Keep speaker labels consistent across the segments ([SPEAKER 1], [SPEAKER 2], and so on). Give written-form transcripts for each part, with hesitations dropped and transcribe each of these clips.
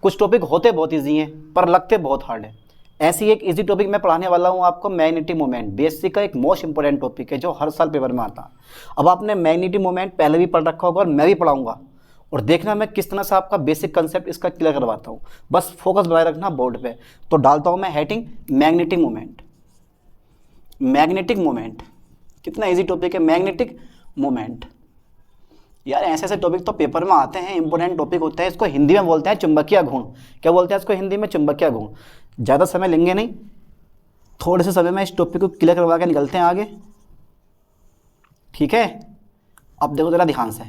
[SPEAKER 1] कुछ टॉपिक होते बहुत ईजी हैं पर लगते बहुत हार्ड है। ऐसी एक इजी टॉपिक मैं पढ़ाने वाला हूँ आपको, मैग्नेटिक मोमेंट। बीएससी का एक मोस्ट इंपॉर्टेंट टॉपिक है जो हर साल पेपर में आता है। अब आपने मैग्नेटिक मोमेंट पहले भी पढ़ रखा होगा और मैं भी पढ़ाऊंगा, और देखना मैं किस तरह से आपका बेसिक कंसेप्ट इसका क्लियर करवाता हूँ। बस फोकस बनाए रखना बोर्ड पे। तो डालता हूँ मैं heading magnetic moment. Magnetic moment कितना इजी टॉपिक है, मैग्नेटिक मोमेंट। यार ऐसे ऐसे टॉपिक तो पेपर में आते हैं, इंपॉर्टेंट टॉपिक होते हैं। इसको हिंदी में बोलते हैं चुंबकीय गुण। क्या बोलते हैं इसको हिंदी में? चुंबकीय गुण। ज़्यादा समय लेंगे नहीं, थोड़े से समय में इस टॉपिक को क्लियर करवा के निकलते हैं आगे, ठीक है। अब देखो ज़रा ध्यान से।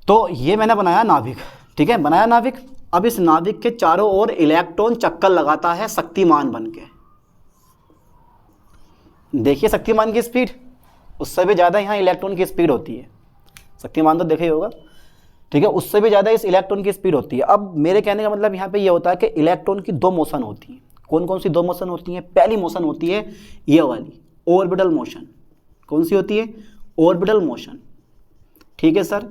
[SPEAKER 1] तो ये मैंने बनाया नाभिक, ठीक है, बनाया नाभिक। अब इस नाभिक के चारों ओर इलेक्ट्रॉन चक्कर लगाता है शक्तिमान बन के। देखिए शक्तिमान की स्पीड, उससे भी ज़्यादा यहाँ इलेक्ट्रॉन की स्पीड होती है। शक्तिमान तो देखा ही होगा, ठीक है, उससे भी ज़्यादा इस इलेक्ट्रॉन की स्पीड होती है। अब मेरे कहने का मतलब यहाँ पे ये होता है कि इलेक्ट्रॉन की दो मोशन होती हैं। कौन कौन सी दो मोशन होती हैं? पहली मोशन होती है ये वाली, ऑर्बिटल मोशन। कौन सी होती है? ऑर्बिटल मोशन, ठीक है सर,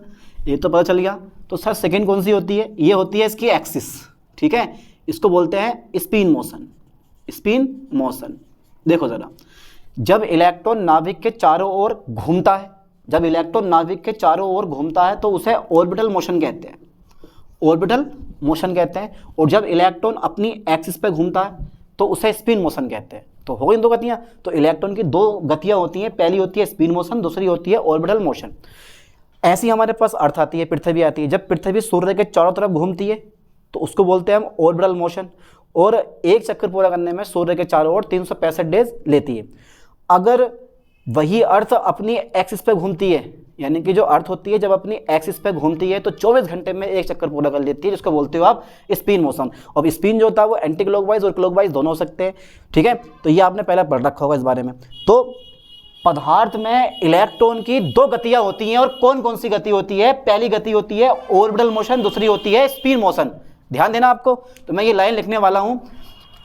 [SPEAKER 1] ये तो पता चल गया। तो सर सेकेंड कौन सी होती है? ये होती है इसकी एक्सिस, ठीक है, इसको बोलते हैं स्पिन मोशन। Spin motion. देखो ज़रा, जब इलेक्ट्रॉन नाभिक के चारों ओर घूमता है, जब इलेक्ट्रॉन नाभिक के चारों ओर घूमता है तो उसे ऑर्बिटल मोशन कहते हैं, ऑर्बिटल मोशन कहते हैं। और जब इलेक्ट्रॉन अपनी एक्सिस पे घूमता है तो उसे स्पिन मोशन कहते हैं। तो हो गई दो गतियाँ। तो इलेक्ट्रॉन की दो गतियाँ होती हैं, पहली होती है स्पिन मोशन, दूसरी होती है ऑर्बिटल मोशन। ऐसी हमारे पास अर्थ आती है, पृथ्वी आती है। जब पृथ्वी सूर्य के चारों तरफ घूमती है तो उसको बोलते हैं हम ऑर्बिटल मोशन। और एक चक्कर पूरा करने में सूर्य के चारों ओर 365 डेज लेती है। अगर वही अर्थ अपनी एक्सिस पे घूमती है, यानी कि जो अर्थ होती है जब अपनी एक्सिस पे घूमती है तो 24 घंटे में एक चक्कर पूरा कर लेती है, जिसको बोलते हो आप स्पिन मोशन। और स्पिन जो होता है वो एंटी क्लॉकवाइज और क्लॉकवाइज दोनों हो सकते हैं, ठीक है। तो ये आपने पहले पढ़ रखा होगा इस बारे में। तो पदार्थ में इलेक्ट्रॉन की दो गतियां होती हैं, और कौन कौन सी गति होती है? पहली गति होती है ऑर्बिटल मोशन, दूसरी होती है स्पिन मोशन। ध्यान देना आपको। तो मैं ये लाइन लिखने वाला हूँ।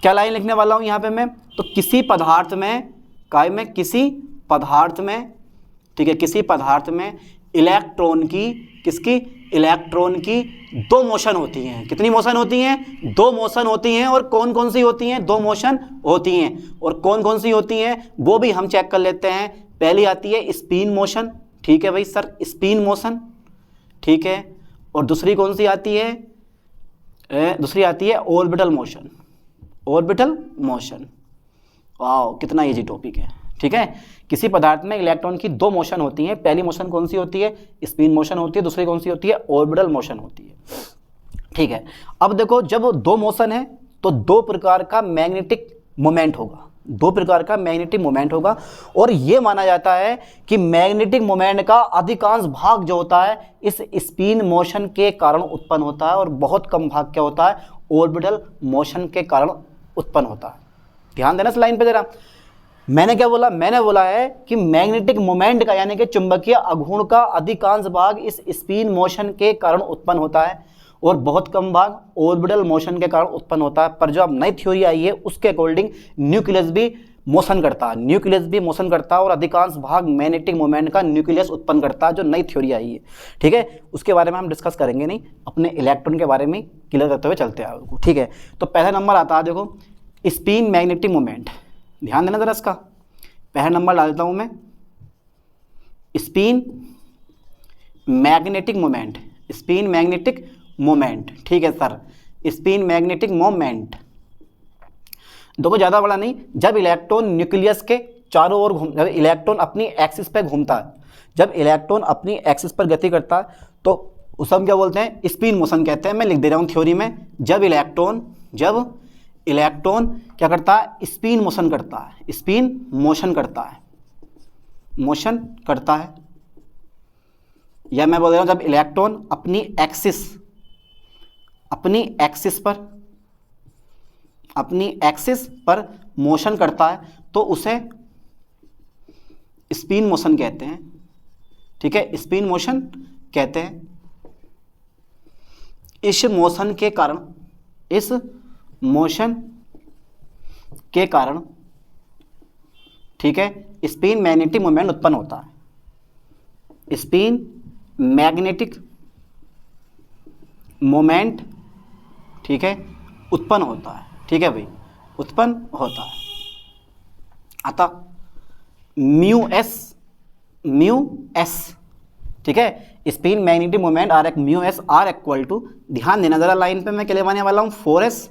[SPEAKER 1] क्या लाइन लिखने वाला हूँ यहाँ पे मैं? तो किसी पदार्थ में, काय में, किसी पदार्थ में, ठीक है, किसी पदार्थ में इलेक्ट्रॉन की, किसकी? इलेक्ट्रॉन की दो मोशन होती हैं। कितनी मोशन होती हैं? दो मोशन होती हैं। और कौन कौन सी होती हैं? दो मोशन होती हैं। और कौन कौन सी होती हैं वो भी हम चेक कर लेते हैं। पहली आती है स्पिन मोशन, ठीक है भाई सर, स्पिन मोशन, ठीक है। और दूसरी कौन सी आती है? दूसरी आती है ऑर्बिटल मोशन, ऑर्बिटल मोशन। वाह, कितना इजी टॉपिक है, ठीक है। किसी पदार्थ में इलेक्ट्रॉन की दो मोशन होती हैं। पहली मोशन कौन सी होती है? स्पिन मोशन होती है। दूसरी कौन सी होती है? ऑर्बिटल मोशन होती है, ठीक है। अब देखो, जब दो मोशन है तो दो प्रकार का मैग्नेटिक मोमेंट होगा, दो प्रकार का मैग्नेटिक मोमेंट होगा। और ये माना जाता है कि मैग्नेटिक मोमेंट का अधिकांश भाग जो होता है इस स्पिन मोशन के कारण उत्पन्न होता है, और बहुत कम भाग क्या होता है? ऑर्बिटल मोशन के कारण उत्पन्न होता है। ध्यान देना इस लाइन पे जरा। मैंने क्या बोला? मैंने बोला है कि मैग्नेटिक मोमेंट का, यानी कि चुंबकीय आघूर्ण का अधिकांश भाग इस स्पिन मोशन के कारण उत्पन्न होता है, और बहुत कम भाग ऑर्बिटल मोशन के कारण उत्पन्न होता है। पर जो अब नई थ्योरी आई है उसके अकॉर्डिंग न्यूक्लियस भी मोशन करता है, न्यूक्लियस भी मोशन करता है, और अधिकांश भाग मैग्नेटिक मोमेंट का न्यूक्लियस उत्पन्न करता है, जो नई थ्योरी आई है, ठीक है। उसके बारे में हम डिस्कस करेंगे नहीं, अपने इलेक्ट्रॉन के बारे में क्लियर करते हुए चलते हैं आगे, ठीक है। तो पहला नंबर आता है, देखो, स्पिन मैग्नेटिक मोमेंट। ध्यान देना जरा इसका। पहला नंबर डालता हूं मैं spin magnetic moment, spin magnetic moment, ठीक है सर, स्पिन मैग्नेटिक मोमेंट। देखो ज़्यादा बड़ा नहीं, जब इलेक्ट्रॉन न्यूक्लियस के चारों ओर जब इलेक्ट्रॉन अपनी एक्सिस पर घूमता है, जब इलेक्ट्रॉन अपनी एक्सिस पर गति करता है तो उसे हम क्या बोलते हैं? स्पिन मोशन कहते हैं। मैं लिख दे रहा हूँ थ्योरी में। जब इलेक्ट्रॉन क्या करता है? स्पिन मोशन करता है, स्पिन मोशन करता है, मोशन करता है। या मैं बोल रहा हूं जब इलेक्ट्रॉन अपनी एक्सिस पर मोशन करता है तो उसे स्पिन मोशन कहते हैं, ठीक है, स्पिन मोशन कहते हैं। इस मोशन के कारण ठीक है, स्पिन मैग्नेटिक मोमेंट उत्पन्न होता है। स्पिन मैग्नेटिक मोमेंट, ठीक है, उत्पन्न होता है। ठीक है भाई, उत्पन्न होता है। अतः म्यू एस, ठीक है, spin magnetic moment are mu S are equal to, ध्यान देना जरा लाइन पे, मैं क्या लेवाने वाला हूँ 4s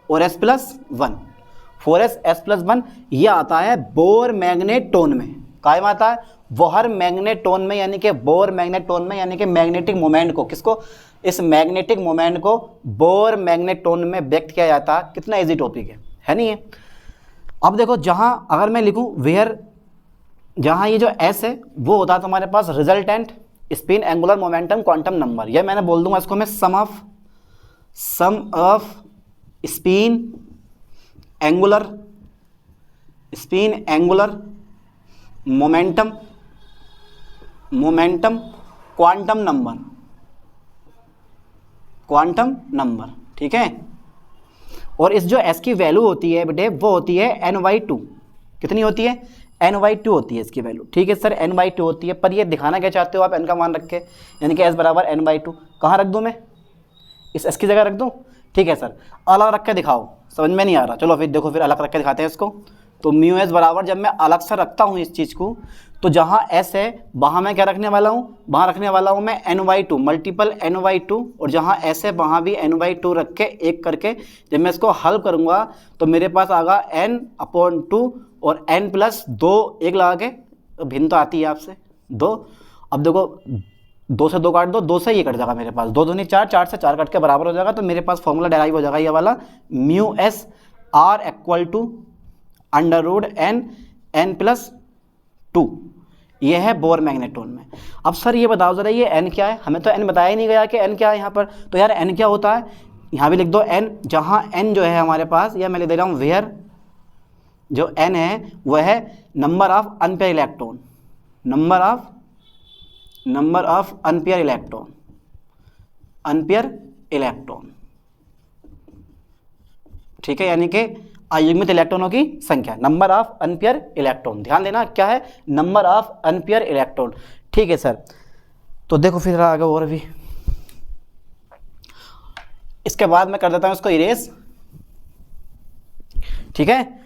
[SPEAKER 1] और s+1, 4s s+1, ये आता है बोर मैग्नेट टोन में। काय में आता है? बोहर मैग्नेट टोन में, यानी कि बोर मैग्नेट टोन में, यानी कि मैग्नेटिक मोमेंट को, किसको? इस मैग्नेटिक मोमेंट को बोर मैग्नेट टोन में व्यक्त किया जाता है। कितना इजी टॉपिक है नहीं है? अब देखो, जहाँ अगर मैं लिखूँ वेयर, जहाँ ये जो एस है वो होता है तुम्हारे पास resultant spin angular momentum quantum number, या मैंने बोल दूंगा इसको मैं sum of spin angular momentum quantum number. ठीक है, और इस जो s की वैल्यू होती है बेटे वो होती है n/2। कितनी होती है? n/2 होती है इसकी वैल्यू। ठीक है सर, n/2 होती है, पर ये दिखाना क्या चाहते हो आप? n का मान रख के, यानी कि s बराबर n/2। कहाँ रख दूँ मैं? इस s की जगह रख दूँ? ठीक है सर, अलग रख के दिखाओ, समझ में नहीं आ रहा। चलो फिर देखो, फिर अलग रख के दिखाते हैं इसको। तो म्यू एस बराबर, जब मैं अलग से रखता हूँ इस चीज़ को, तो जहाँ s है वहाँ मैं क्या रखने वाला हूँ? वहाँ रखने वाला हूँ मैं n/2 मल्टीपल n/2, और जहाँ s है वहाँ भी n/2 रख के एक करके जब मैं इसको हल करूँगा तो मेरे पास आगा n/2 और n+2 एक लगा के, भिन्न तो आती है आपसे 2। अब देखो 2 से 2 काट दो, 2 से ये कट जाएगा मेरे पास, 2 दूनी 4, 4 से 4 कट के बराबर हो जाएगा। तो मेरे पास फॉर्मूला डेराइव हो जाएगा ये वाला, mu S are equal to √n+2। ये है बोर मैग्नेटोन में। अब सर ये बताओ ज़रा, ये n क्या है? हमें तो n बताया ही नहीं गया कि n क्या है यहाँ पर। तो यार n क्या होता है? यहाँ भी लिख दो n, जहाँ n जो है हमारे पास, या मैं लिख दे रहा हूँ वेयर, जो n है वह है number of unpaired electron, number of unpaired electron. ठीक है, यानी कि अयुग्मित इलेक्ट्रॉनों की संख्या, नंबर ऑफ अनपेयर इलेक्ट्रॉन। ध्यान देना क्या है? Number of unpaired electron. ठीक है सर, तो देखो फिर आगे और भी, इसके बाद मैं कर देता हूं इसको इरेज। ठीक है,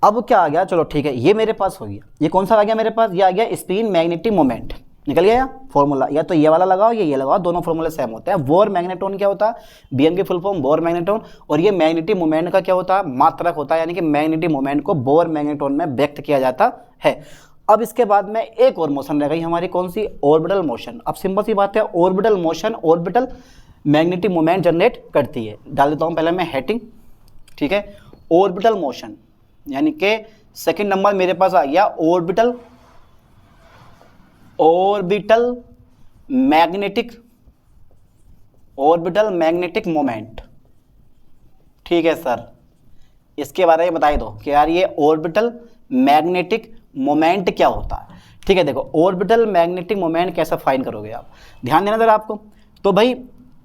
[SPEAKER 1] अब क्या आ गया? चलो ठीक है, ये मेरे पास हो गया। ये कौन सा आ गया मेरे पास? ये आ गया स्पिन मैग्नेटिक मोमेंट। निकल गया फॉर्मूला, या तो ये वाला लगाओ या ये लगाओ, दोनों फॉर्मूले सेम होते हैं। बोर मैग्नेटोन क्या होता है? बीएम की फुल फॉर्म बोर मैग्नेटोन। और ये मैग्नेटिक मोमेंट का क्या होता है? मात्रक होता है, यानी कि मैग्नेटिक मोमेंट को बोर मैग्नेटोन में व्यक्त किया जाता है। अब इसके बाद में एक और मोशन रह गई हमारी, कौन सी? Orbital motion. अब सिंपल सी बात है, orbital motion, orbital magnetic moment generate करती है। डाल देता हूँ पहले मैं हेडिंग। ठीक है, ऑर्बिटल मोशन, यानी कि सेकंड नंबर मेरे पास आ गया ऑर्बिटल मैग्नेटिक मोमेंट। ठीक है सर, इसके बारे में बताइए दो कि यार ये ऑर्बिटल मैग्नेटिक मोमेंट क्या होता है। ठीक है, देखो ऑर्बिटल मैग्नेटिक मोमेंट कैसे फाइंड करोगे आप, ध्यान देना जरा आपको। तो भाई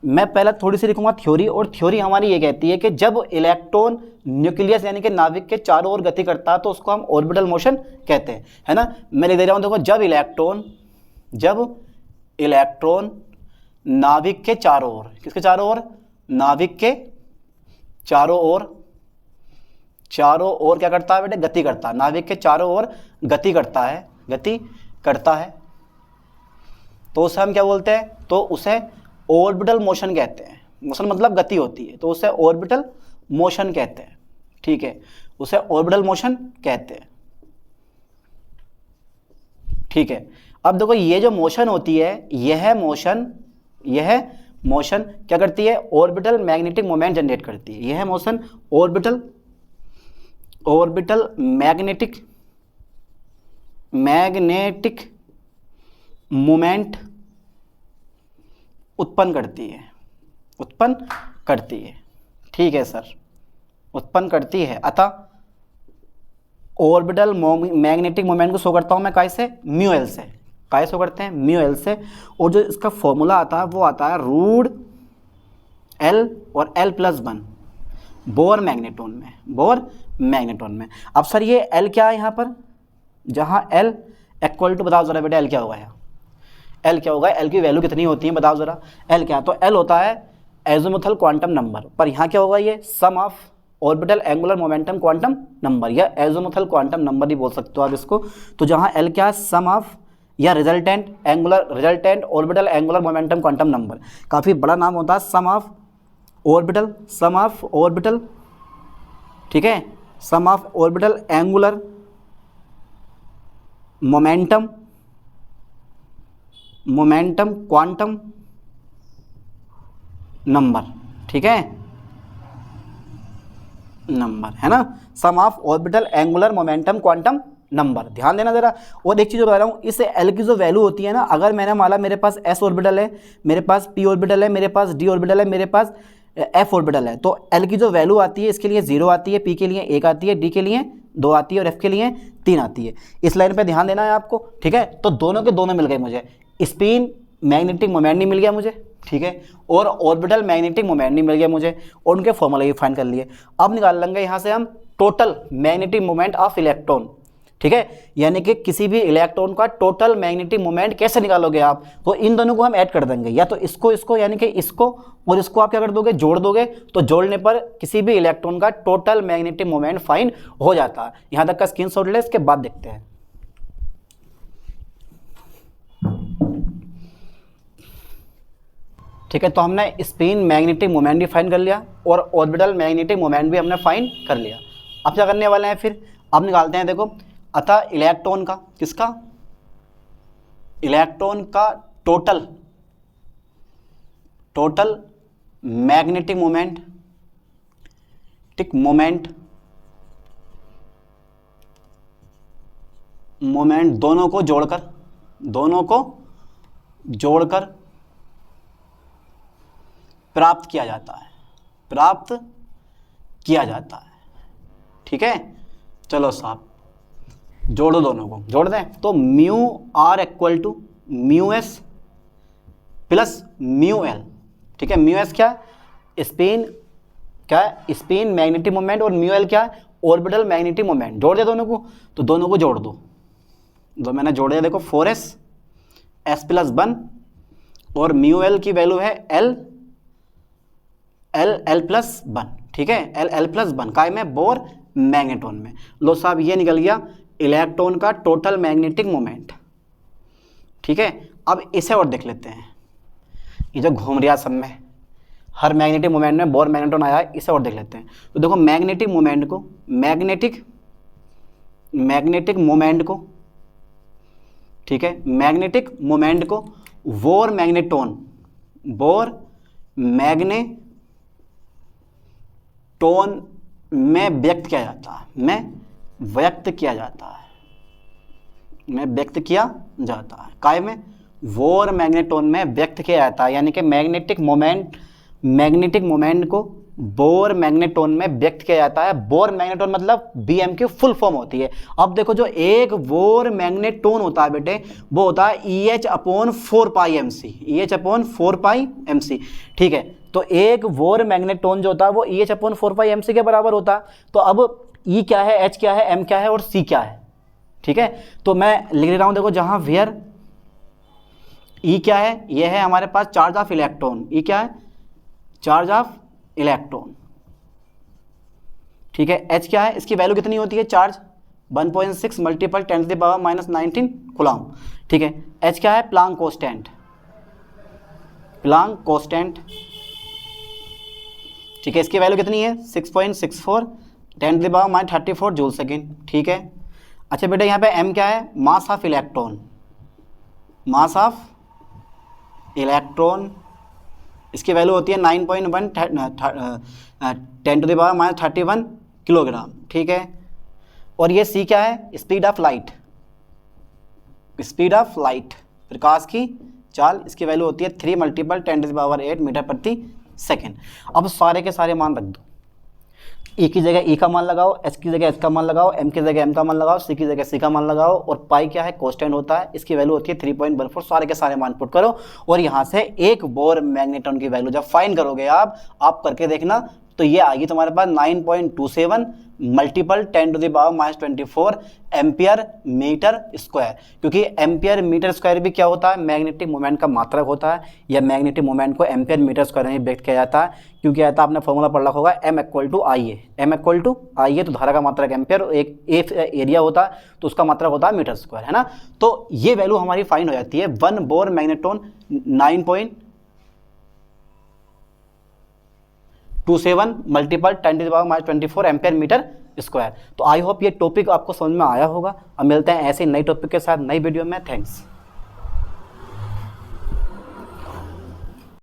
[SPEAKER 1] मैं पहले थोड़ी सी लिखूंगा थ्योरी, और थ्योरी हमारी ये कहती है कि जब इलेक्ट्रॉन न्यूक्लियस यानी कि नाभिक के चारों ओर गति करता है तो उसको हम ऑर्बिटल मोशन कहते हैं, है ना। मैं लिख दे रहा हूं, देखो जब इलेक्ट्रॉन नाभिक के चारों ओर, किसके चारों ओर? नाभिक के चारों ओर क्या करता है बेटे? गति करता है। नाभिक के चारों ओर गति करता है, तो उसे हम क्या बोलते हैं? तो उसे ऑर्बिटल मोशन कहते हैं। मोशन मतलब गति होती है, तो उसे ऑर्बिटल मोशन कहते हैं। ठीक है, उसे ऑर्बिटल मोशन कहते हैं। ठीक है, अब देखो ये जो मोशन होती है, यह मोशन क्या करती है? ऑर्बिटल मैग्नेटिक मोमेंट जनरेट करती है। यह मोशन ऑर्बिटल मैग्नेटिक मोमेंट उत्पन्न करती है। ठीक है सर, उत्पन्न करती है। अतः ऑर्बिटल मैग्नेटिक मोमेंट को शो करता हूं मैं कैसे? म्यू एल से। काय शो करते हैं? म्यू एल से। और जो इसका फॉर्मूला आता है वो आता है √L और L+1 बोर मैग्नेटोन में। अब सर ये L क्या है यहाँ पर? जहाँ L इक्वल टू, बताओ जरा बेटा L क्या होगा यहाँ? L क्या होगा? L की वैल्यू कितनी होती है बताओ जरा? L क्या है? तो L होता है एज़ोमुथल क्वांटम नंबर, पर यहाँ क्या होगा, ये sum of orbital angular momentum quantum number या एज़ोमुथल क्वांटम नंबर ही बोल सकते हो आप इसको। तो जहाँ एल क्या है, सम ऑफ या resultant orbital angular momentum quantum number, काफ़ी बड़ा नाम होता है, सम ऑफ ऑर्बिटल, ठीक है, sum of orbital angular momentum quantum number, ठीक है, नंबर है ना, sum of orbital angular momentum quantum number, ध्यान देना जरा। और एक चीज़ बता रहा हूँ, इस एल की जो वैल्यू होती है ना, अगर मैंने माना मेरे पास एस ऑर्बिटल है, मेरे पास पी ऑर्बिटल है, मेरे पास डी ऑर्बिटल है, मेरे पास एफ ऑर्बिटल है, तो एल की जो वैल्यू आती है इसके लिए 0 आती है, पी के लिए 1 आती है, डी के लिए 2 आती है और एफ के लिए 3 आती है। इस लाइन पे ध्यान देना है आपको, ठीक है। तो दोनों के दोनों मिल गए मुझे, स्पिन मैग्नेटिक मोमेंट नहीं मिल गया मुझे, ठीक है, और ऑर्बिटल मैग्नेटिक मोमेंट नहीं मिल गया मुझे, और उनके फॉर्मूला ये फाइंड कर लिए। अब निकाल लेंगे यहाँ से हम total magnetic moment of electron, ठीक है, यानी कि किसी भी इलेक्ट्रॉन का टोटल मैग्नेटिक मोमेंट कैसे निकालोगे आप, तो इन दोनों को हम ऐड कर देंगे, या तो इसको यानी कि इसको और इसको आप क्या कर दोगे, जोड़ दोगे, तो जोड़ने पर किसी भी इलेक्ट्रॉन का टोटल मैग्नेटिक मोमेंट फाइंड हो जाता है। यहाँ तक का स्क्रीनशॉट ले, इसके बाद देखते हैं। ठीक है, तो हमने स्पिन मैग्नेटिक मोमेंट भी फाइंड कर लिया और ऑर्बिटल मैग्नेटिक मोमेंट भी हमने फाइंड कर लिया। अब क्या करने वाले हैं फिर, अब निकालते हैं, देखो, अतः इलेक्ट्रॉन का, किसका, इलेक्ट्रॉन का टोटल मैग्नेटिक मोमेंट दोनों को जोड़कर प्राप्त किया जाता है, ठीक है। चलो साहब, जोड़ो, दोनों को जोड़ दें, तो mu R equal to mu S plus mu L, ठीक है। म्यू एस क्या है, स्पिन मैग्नेटिक मोमेंट, और म्यू एल क्या है, ऑर्बिटल मैग्नेटिक मोमेंट। जोड़ दे दोनों को, तो दोनों को जोड़ दो, जो मैंने जोड़ दिया, देखो 4s s प्लस 1 और म्यू एल की वैल्यू है एल प्लस 1, ठीक है, एल प्लस 1 काय में, बोर मैग्नेट्रॉन में। लो साहब, ये निकल गया इलेक्ट्रॉन का टोटल मैग्नेटिक मोमेंट, ठीक है। अब इसे और देख लेते हैं, ये जो घूम रहा सब में, हर मैग्नेटिक मोमेंट में बोर मैग्नेट्रॉन आया है, इसे और देख लेते हैं। तो देखो, मैग्नेटिक मोमेंट को, ठीक है, मैग्नेटिक मोमेंट को बोर मैग्नेट्रॉन में व्यक्त किया जाता है, काय में, बोर मैग्नेट्रॉन में व्यक्त किया जाता है, यानी कि मैग्नेटिक मोमेंट को बोर मैग्नेट्रॉन में व्यक्त किया जाता है। बोर मैग्नेट्रॉन मतलब बीएम की फुल फॉर्म होती है। अब देखो, जो एक बोर मैग्नेट्रॉन होता है बेटे, वो होता है EH/4πmc, ठीक है। तो एक बोर मैग्नेट्रॉन जो होता है वो EH/4πmc के बराबर होता है। तो अब E क्या है, H क्या है, M क्या है और C क्या है, ठीक है। तो मैं लिख रहा हूं, देखो, जहां वेयर E क्या है, ये है हमारे पास चार्ज ऑफ इलेक्ट्रॉन, E क्या है, चार्ज ऑफ इलेक्ट्रॉन, ठीक है। H क्या है, इसकी वैल्यू कितनी होती है, चार्ज 1.6 मल्टीपल 10⁻⁻19 कूलम, ठीक है। H क्या है, प्लांक कांस्टेंट, ठीक है। इसकी वैल्यू कितनी है, 6.64 10⁻34 जूल सेकेंड, ठीक है। अच्छा बेटा, यहाँ पे M क्या है, मास ऑफ इलेक्ट्रॉन, इसकी वैल्यू होती है 9.1 10⁻31 किलोग्राम, ठीक है। और ये C क्या है, स्पीड ऑफ लाइट, प्रकाश की चाल, इसकी वैल्यू होती है 3 मल्टीपल 10⁸ मीटर प्रति सेकेंड। अब सारे के सारे मान रख दो, E की जगह E का मान लगाओ, H की जगह H का मान लगाओ, M की जगह M का मान लगाओ, C की जगह C का मान लगाओ, और पाई क्या है, कांस्टेंट होता है, इसकी वैल्यू होती है 3.14। सारे के सारे मान पुट करो और यहाँ से एक बोर मैग्नेट्रॉन की वैल्यू जब फाइंड करोगे आप करके देखना, तो ये आ गई तुम्हारे पास 9.27 मल्टीपल 10⁻⁻24 एम्पियर मीटर स्क्वायर, क्योंकि एम्पियर मीटर स्क्वायर भी क्या होता है, मैग्नेटिक मोमेंट का मात्रक होता है, या मैग्नेटिक मोमेंट को एम्पियर मीटर स्क्वायर में व्यक्त किया जाता है। क्योंकि आता आपने फॉर्मूला पढ़ रखा होगा M = IA, M = IA, तो धारा का मात्रक एम्पियर, एक एरिया होता है तो उसका मात्रक होता है मीटर स्क्वायर, है ना। तो ये वैल्यू हमारी फाइंड हो जाती है। 1 Bohr magnetron 9.27 multiple 10⁻⁻24 ampere metre square. तो आई होप ये टॉपिक आपको समझ में आया होगा। अब मिलते हैं ऐसे नई टॉपिक के साथ नई वीडियो में। थैंक्स।